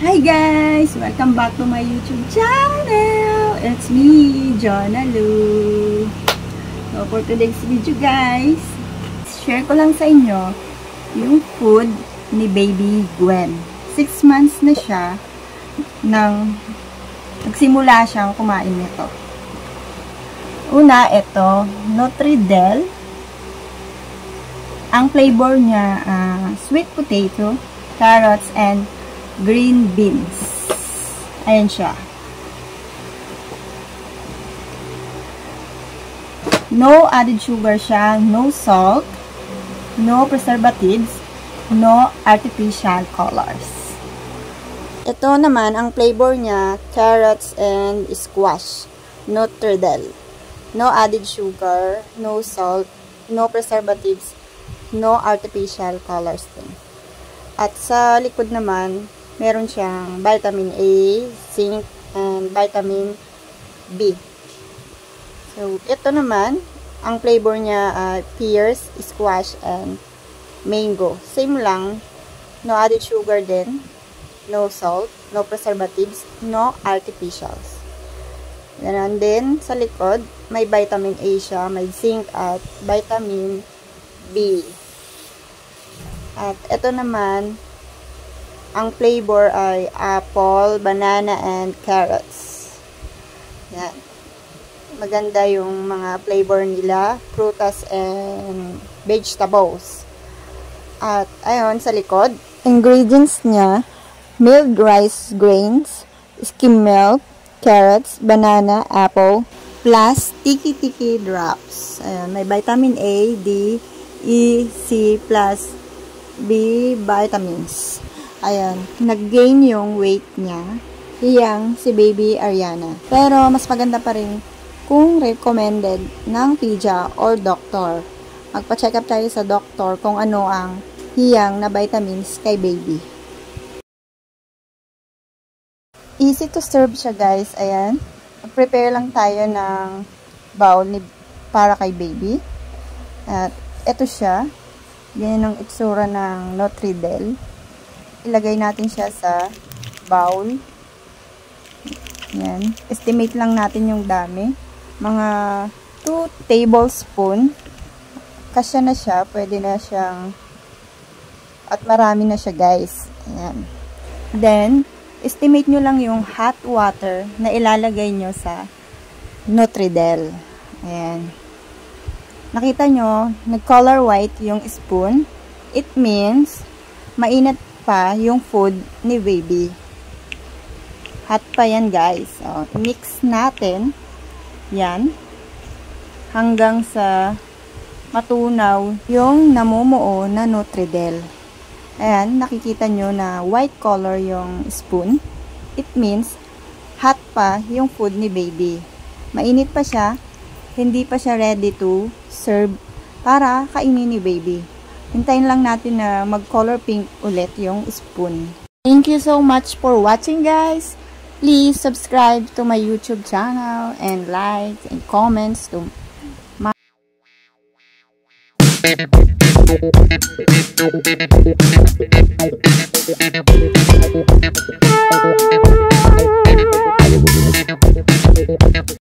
Hi guys! Welcome back to my YouTube channel! It's me, Jonna Lu. So for today's video guys, share ko lang sa inyo yung food ni Baby Gwen. 6 months na siya nang nagsimula siyang kumain nito. Una, ito, Nutridel. Ang flavor niya, sweet potato, carrots, and green beans. Ayan siya. No added sugar siya, no salt, no preservatives, no artificial colors. Ito naman, ang flavor niya, carrots and squash. Nutridel. No added sugar, no salt, no preservatives, no artificial colors din. At sa likod naman, meron siyang vitamin A, zinc, and vitamin B. So, ito naman, ang flavor niya, pears, squash, and mango. Same lang, no added sugar din, no salt, no preservatives, no artificials. And then, sa likod, may vitamin A siya, may zinc at vitamin B. At ito naman, ang flavor ay apple, banana, and carrots. Yan. Maganda yung mga flavor nila, prutas and vegetables. At ayun, sa likod, ingredients niya, milled rice grains, skim milk, carrots, banana, apple, plus tiki-tiki drops. Ayun, may vitamin A, D, E, C, plus B vitamins. Ayan, nag-gain yung weight niya. Iyang si Baby Ariana. Pero mas maganda pa rin kung recommended ng pija or doctor. Magpa-check up tayo sa doctor kung ano ang hiyang na vitamins kay baby. Easy to serve siya guys. Ayan. Prepare lang tayo ng bowl para kay baby. At ito siya. Yan ang itsura ng Nutridel. Ilagay natin siya sa bowl. Yan. Estimate lang natin yung dami. Mga 2 tablespoon. Kasya na siya. Pwede na siyang at marami na siya guys. Ayan. Then, estimate nyo lang yung hot water na ilalagay nyo sa Nutridel. Ayan. Nakita nyo, nag-color white yung spoon. It means, mainit pa yung food ni baby. Hot pa yan guys. So, mix natin. Yan. Hanggang sa matunaw yung namumuo na Nutridel. Ayan, nakikita nyo na white color yung spoon. It means, hot pa yung food ni baby. Mainit pa siya. Hindi pa siya ready to serve para kainin ni baby. Hintayin lang natin na mag-color pink ulit yung spoon. Thank you so much for watching guys. Please subscribe to my YouTube channel and like and comments to my